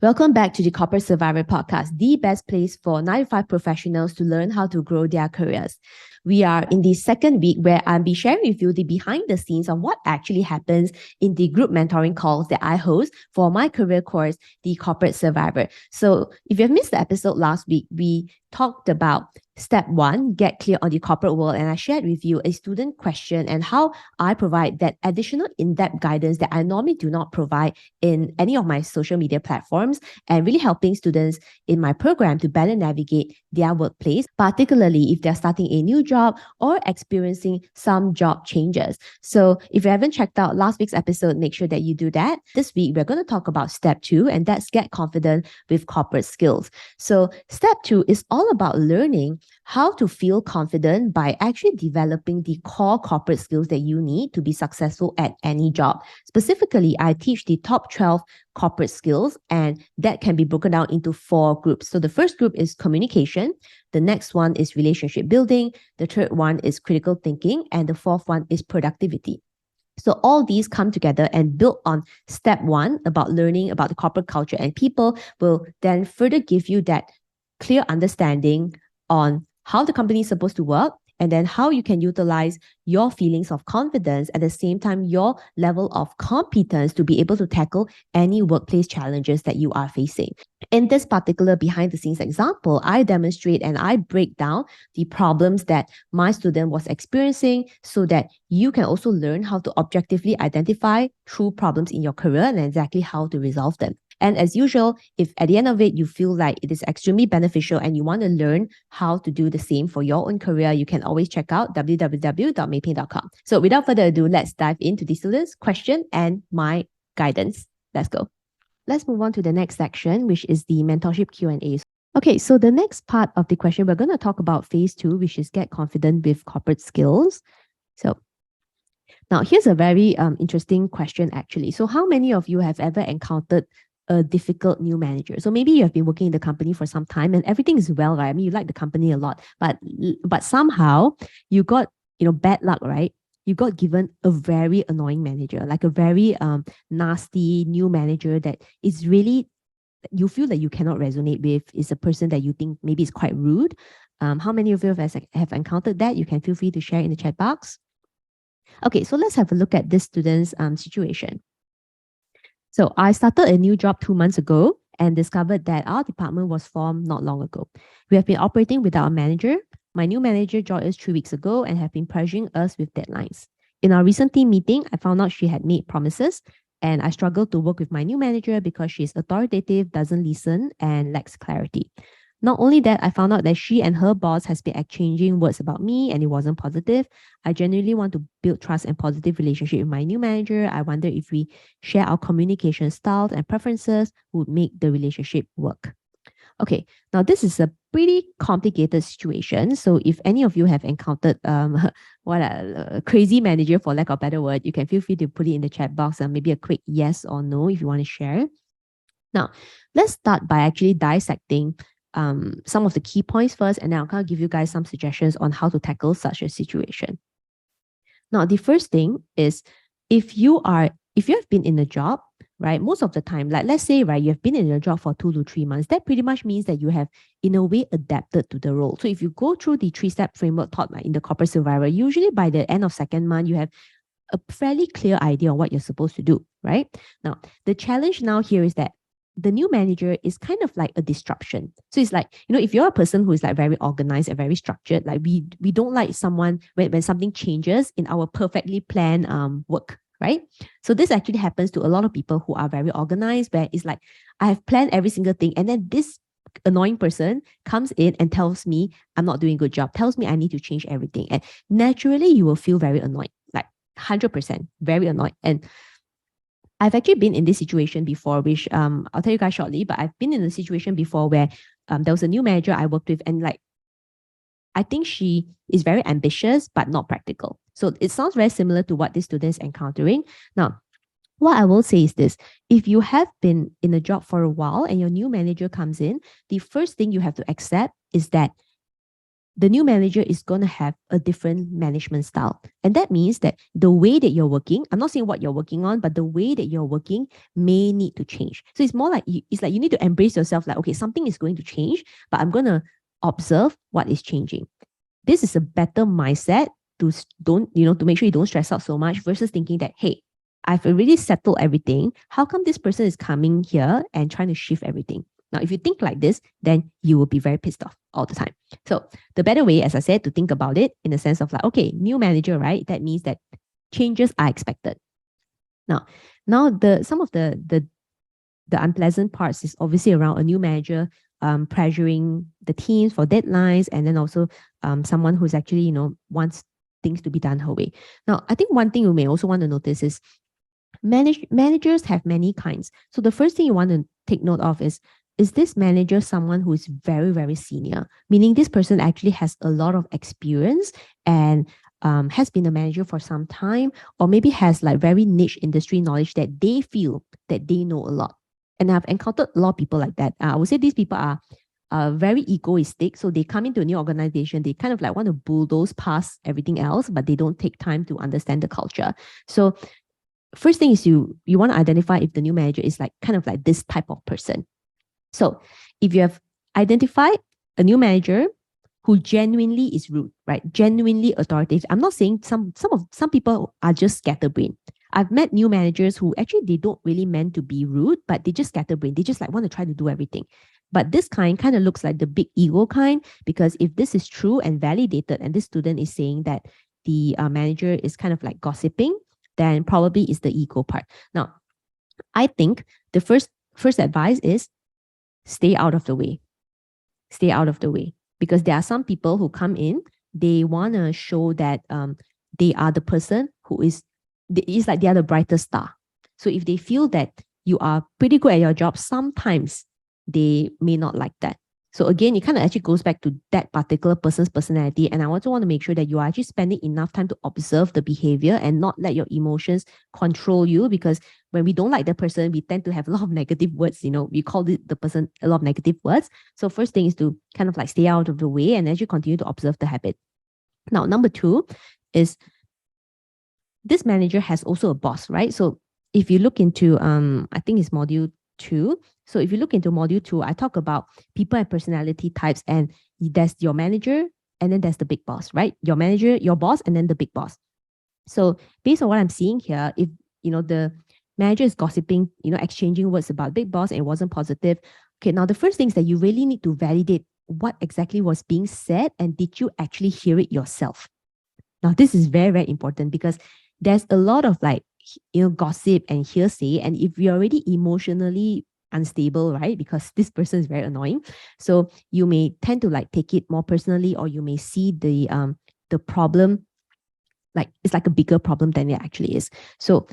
Welcome back to the Corporate Survivor Podcast, the best place for 9-to-5 professionals to learn how to grow their careers. We are in the second week where I'll be sharing with you the behind the scenes of what actually happens in the group mentoring calls that I host for my career course, the Corporate Survivor. So if you've missed the episode last week, we talked about step 1, get clear on the corporate world, and I shared with you a student question and how I provide that additional in-depth guidance that I normally do not provide in any of my social media platforms, and really helping students in my program to better navigate their workplace, particularly if they're starting a new job or experiencing some job changes. So if you haven't checked out last week's episode, make sure that you do that. This week, we're going to talk about step 2, and that's get confident with corporate skills. So step 2 is all about learning how to feel confident by actually developing the core corporate skills that you need to be successful at any job. Specifically, I teach the top 12 corporate skills, and that can be broken down into 4 groups. So the first group is communication. The next one is relationship building. The third one is critical thinking. And the fourth one is productivity. So all these come together and build on step 1 about learning about the corporate culture and people will then further give you that clear understanding on how the company is supposed to work, and then how you can utilize your feelings of confidence at the same time your level of competence to be able to tackle any workplace challenges that you are facing. In this particular behind the scenes example, I demonstrate and I break down the problems that my student was experiencing so that you can also learn how to objectively identify true problems in your career and exactly how to resolve them. And as usual, if at the end of it, you feel like it is extremely beneficial and you want to learn how to do the same for your own career, you can always check out www.meiphiing.com. So without further ado, let's dive into the students' question and my guidance. Let's go. Let's move on to the next section, which is the mentorship Q&A. Okay, so the next part of the question, we're going to talk about phase 2, which is get confident with corporate skills. So now here's a very interesting question actually. So how many of you have ever encountered a difficult new manager? So maybe you have been working in the company for some time and everything is well, right? I mean, you like the company a lot, but somehow you got, bad luck, right? You got given a very annoying manager, like a very nasty new manager that is really, you feel that you cannot resonate with, is a person that you think maybe is quite rude. How many of you have encountered that? You can feel free to share in the chat box. Okay, so let's have a look at this student's situation. So I started a new job 2 months ago and discovered that our department was formed not long ago. We have been operating without a manager. My new manager joined us 3 weeks ago and have been pressuring us with deadlines. In our recent team meeting, I found out she had made promises and I struggled to work with my new manager because she's authoritative, doesn't listen, and lacks clarity. Not only that, I found out that she and her boss has been exchanging words about me and it wasn't positive. I genuinely want to build trust and positive relationship with my new manager. I wonder if we share our communication styles and preferences would make the relationship work. Okay, now this is a pretty complicated situation. So if any of you have encountered a crazy manager, for lack of a better word, you can feel free to put it in the chat box and maybe a quick yes or no if you want to share. Now, let's start by actually dissecting some of the key points first, and then I'll kind of give you guys some suggestions on how to tackle such a situation. Now, the first thing is if you have been in a job, right, most of the time, like let's say, right, you have been in a job for 2 to 3 months, that pretty much means that you have, in a way, adapted to the role. So if you go through the 3-step framework taught in the Corporate Survivor, usually by the end of 2nd month, you have a fairly clear idea on what you're supposed to do, right? Now, the challenge now here is that the new manager is kind of like a disruption. So it's like, if you're a person who is like very organized and very structured, like we don't like someone when something changes in our perfectly planned work, right? So this actually happens to a lot of people who are very organized, where it's like, I have planned every single thing. And then this annoying person comes in and tells me I'm not doing a good job, tells me I need to change everything. And naturally, you will feel very annoyed, like 100% very annoyed. And I've actually been in this situation before, which I'll tell you guys shortly, but I've been in a situation before where there was a new manager I worked with, and like, I think she is very ambitious, but not practical. So it sounds very similar to what this student is encountering. Now, what I will say is this: if you have been in a job for a while and your new manager comes in, the first thing you have to accept is that the new manager is going to have a different management style. And that means that the way that you're working, I'm not saying what you're working on, but the way that you're working may need to change. So it's more like, it's like you need to embrace yourself like, okay, something is going to change, but I'm going to observe what is changing. This is a better mindset to to make sure you don't stress out so much versus thinking that, hey, I've already settled everything. How come this person is coming here and trying to shift everything? Now, if you think like this, then you will be very pissed off all the time. So the better way, as I said, to think about it in the sense of like, okay, new manager, right? That means that changes are expected. Now some of the unpleasant parts is obviously around a new manager pressuring the teams for deadlines, and then also someone who's actually, wants things to be done her way. Now, I think one thing you may also want to notice is managers have many kinds. So the first thing you want to take note of is this manager someone who is very, very senior? Meaning this person actually has a lot of experience and has been a manager for some time, or maybe has like very niche industry knowledge that they feel that they know a lot. And I've encountered a lot of people like that. I would say these people are very egoistic. So they come into a new organization, they kind of like want to bulldoze past everything else, but they don't take time to understand the culture. So first thing is you want to identify if the new manager is like kind of like this type of person. So if you have identified a new manager who genuinely is rude, right? Genuinely authoritative. I'm not saying some people are just scatterbrained. I've met new managers who actually they don't really meant to be rude, but they just scatterbrained. They just like want to try to do everything. But this kind of looks like the big ego kind, because if this is true and validated, and this student is saying that the manager is kind of like gossiping, then probably is the ego part. Now, I think the first advice is stay out of the way. Stay out of the way. Because there are some people who come in, they want to show that they are the person who it's like they are the brightest star. So if they feel that you are pretty good at your job, sometimes they may not like that. So again, it kind of actually goes back to that particular person's personality. And I also want to make sure that you are actually spending enough time to observe the behavior and not let your emotions control you. Because when we don't like the person, we tend to have a lot of negative words. We call the person a lot of negative words. So first thing is to kind of like stay out of the way and actually continue to observe the habit. Now, number two is this manager has also a boss, right? So if you look into, I think it's module 2. So if you look into module 2, I talk about people and personality types, and there's your manager, and then there's the big boss, right? Your manager, your boss, and then the big boss. So based on what I'm seeing here, if the manager is gossiping, exchanging words about big boss and it wasn't positive. Okay, now the first thing is that you really need to validate what exactly was being said, and did you actually hear it yourself? Now this is very, very important, because there's a lot of like gossip and hearsay, and if you're already emotionally unstable, right, because this person is very annoying, so you may tend to like take it more personally, or you may see the problem like it's like a bigger problem than it actually is. So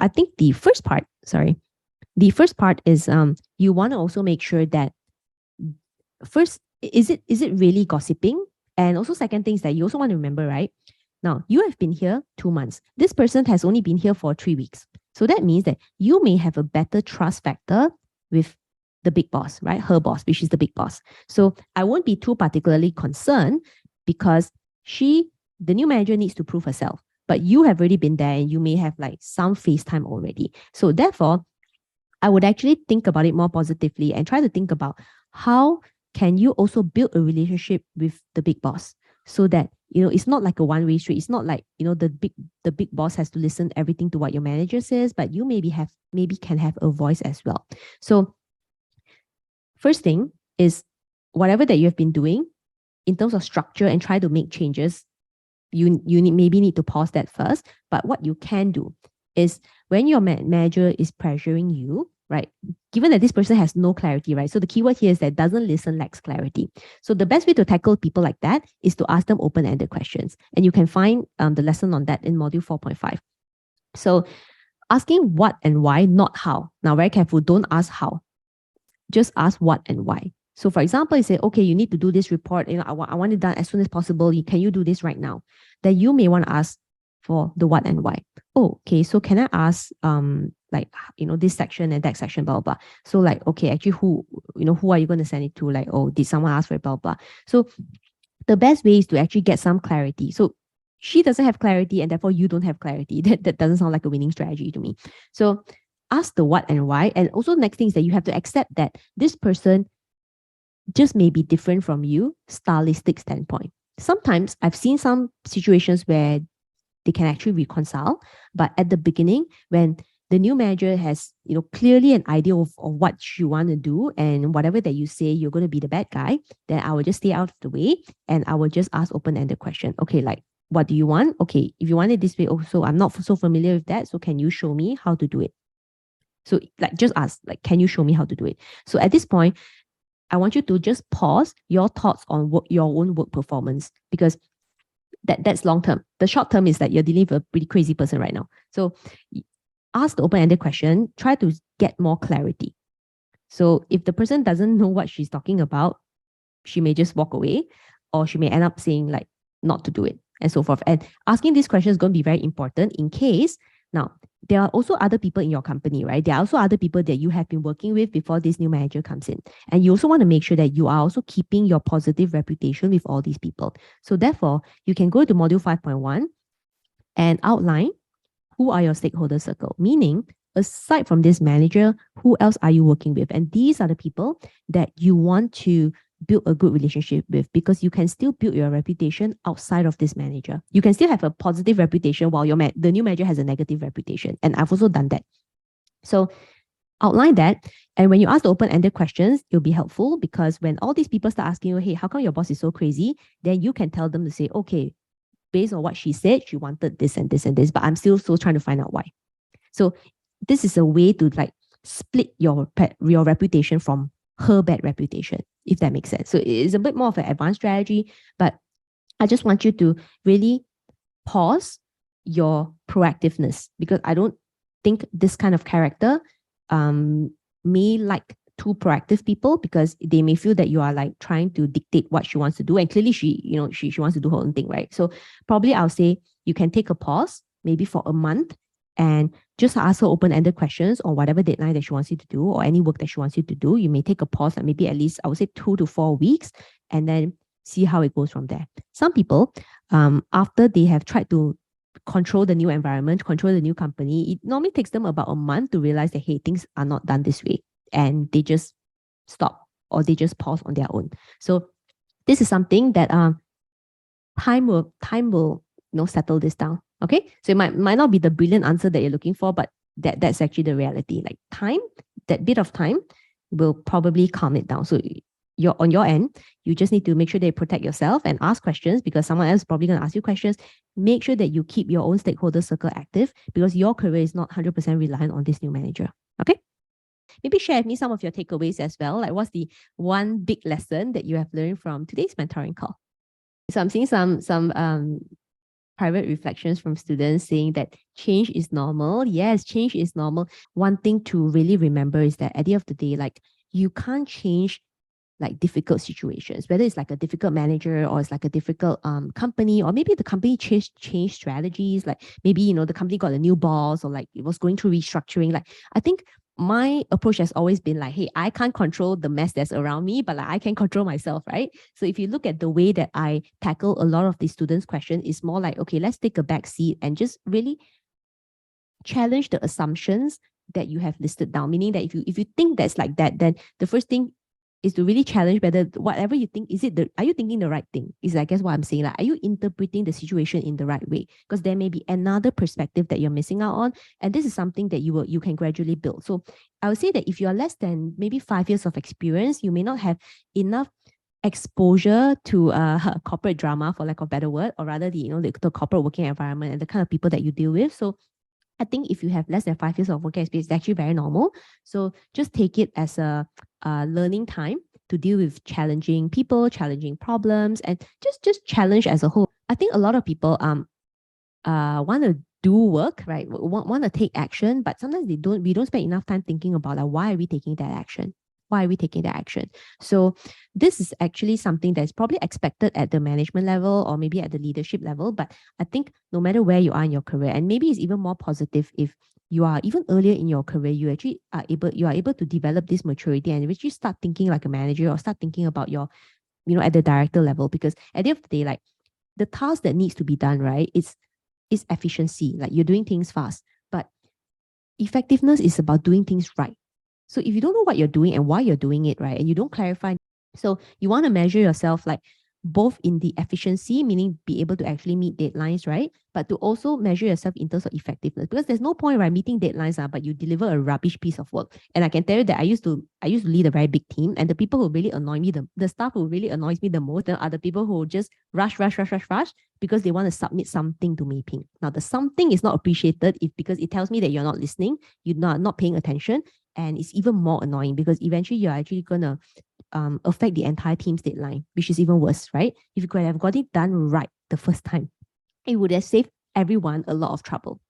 I think the first part is you want to also make sure that first, is it really gossiping? And also second thing is that you also want to remember, right? Now, you have been here 2 months. This person has only been here for 3 weeks. So that means that you may have a better trust factor with the big boss, right? Her boss, which is the big boss. So I won't be too particularly concerned, because the new manager needs to prove herself. But you have already been there, and you may have like some face time already. So therefore, I would actually think about it more positively and try to think about how can you also build a relationship with the big boss, so that it's not like a one-way street. It's not like the big boss has to listen everything to what your manager says, but you maybe can have a voice as well. So first thing is, whatever that you have been doing in terms of structure and try to make changes, you maybe need to pause that first. But what you can do is, when your manager is pressuring you, right, given that this person has no clarity, right? So the keyword here is that doesn't listen, lacks clarity. So the best way to tackle people like that is to ask them open-ended questions. And you can find the lesson on that in module 4.5. So asking what and why, not how. Now, very careful, don't ask how. Just ask what and why. So for example, you say, okay, you need to do this report. I want it done as soon as possible. Can you do this right now? Then you may want to ask for the what and why. Oh, okay. So can I ask, like, this section and that section, blah, blah, blah. So like, okay, actually who are you going to send it to? Like, oh, did someone ask for it, blah, blah. So the best way is to actually get some clarity. So she doesn't have clarity and therefore you don't have clarity. That doesn't sound like a winning strategy to me. So ask the what and why. And also next thing is that you have to accept that this person just may be different from you, stylistic standpoint. Sometimes I've seen some situations where they can actually reconcile, but at the beginning, when the new manager has clearly an idea of what you want to do, and whatever that you say you're going to be the bad guy, then I will just stay out of the way and I will just ask open-ended question. Okay, like, what do you want? Okay, if you want it this way, also I'm not so familiar with that, so can you show me how to do it? So like, just ask, like, can you show me how to do it? So at this point, I want you to just pause your thoughts on your own work performance, because that's long term. The short term is that you're dealing with a pretty crazy person right now. So ask the open-ended question, try to get more clarity. So if the person doesn't know what she's talking about, she may just walk away, or she may end up saying like not to do it, and so forth. And asking these questions is going to be very important in case, now, there are also other people in your company, right? There are also other people that you have been working with before this new manager comes in. And you also want to make sure that you are also keeping your positive reputation with all these people. So therefore, you can go to module 5.1 and outline who are your stakeholder circle, meaning aside from this manager, who else are you working with? And these are the people that you want to build a good relationship with, because you can still build your reputation outside of this manager. You can still have a positive reputation while the new manager has a negative reputation. And I've also done that. So outline that. And when you ask the open-ended questions, it'll be helpful, because when all these people start asking you, hey, how come your boss is so crazy? Then you can tell them to say, okay, based on what she said, she wanted this and this and this, but I'm still trying to find out why. So this is a way to like split your reputation from her bad reputation, if that makes sense. So it's a bit more of an advanced strategy, but I just want you to really pause your proactiveness, because I don't think this kind of character may like too proactive people, because they may feel that you are like trying to dictate what she wants to do. And clearly she wants to do her own thing, right? So probably I'll say you can take a pause, maybe for a month, and just ask her open-ended questions on whatever deadline that she wants you to do, or any work that she wants you to do. You may take a pause, like maybe at least I would say 2 to 4 weeks, and then see how it goes from there. Some people, after they have tried to control the new environment, control the new company, it normally takes them about a month to realize that, hey, things are not done this way. And they just stop, or they just pause on their own. So this is something that time will settle this down. Okay, so it might not be the brilliant answer that you're looking for, but that's actually the reality. Like time, that bit of time will probably calm it down. So on your end, you just need to make sure that you protect yourself and ask questions, because someone else is probably going to ask you questions. Make sure that you keep your own stakeholder circle active, because your career is not 100% reliant on this new manager. Okay. Maybe share with me some of your takeaways as well. Like, what's the one big lesson that you have learned from today's mentoring call? So I'm seeing some private reflections from students saying that change is normal. Yes, change is normal. One thing to really remember is that at the end of the day, like, you can't change like difficult situations, whether it's like a difficult manager, or it's like a difficult company, or maybe the company changed strategies. Like maybe, the company got a new boss, or like it was going through restructuring. Like, I think my approach has always been like, hey, I can't control the mess that's around me, but like I can control myself, right? So if you look at the way that I tackle a lot of the students' questions, it's more like, okay, let's take a back seat and just really challenge the assumptions that you have listed down. Meaning that if you think that's like that, then the first thing is to really challenge whether whatever you think, are you thinking the right thing? Is, I guess, what I'm saying. Like, are you interpreting the situation in the right way? Because there may be another perspective that you're missing out on, and this is something that you can gradually build. So I would say that if you are less than maybe 5 years of experience, you may not have enough exposure to corporate drama, for lack of a better word, or rather the corporate working environment and the kind of people that you deal with. So I think if you have less than 5 years of working experience, it's actually very normal. So just take it as a learning time to deal with challenging people, challenging problems, and just challenge as a whole. I think a lot of people want to do work, right? Want to take action, but sometimes we don't spend enough time thinking about like, why are we taking that action? why are we taking that action? So this is actually something that's probably expected at the management level or maybe at the leadership level. But I think no matter where you are in your career, and maybe it's even more positive if you are even earlier in your career, you actually are able to develop this maturity and actually start thinking like a manager or start thinking about your, at the director level. Because at the end of the day, like the task that needs to be done, right, is efficiency. Like you're doing things fast, but effectiveness is about doing things right. So if you don't know what you're doing and why you're doing it, right, and you don't clarify, so you want to measure yourself like both in the efficiency, meaning be able to actually meet deadlines, right? But to also measure yourself in terms of effectiveness, because there's no point, right, meeting deadlines, but you deliver a rubbish piece of work. And I can tell you that I used to lead a very big team, and the people who really annoy me, the staff who really annoys me the most are the people who just rush because they want to submit something to MEI PHING. Now the something is not appreciated because it tells me that you're not listening, you're not paying attention, and it's even more annoying because eventually you're actually gonna affect the entire team's deadline, which is even worse, right? If you could have got it done right the first time, it would have saved everyone a lot of trouble.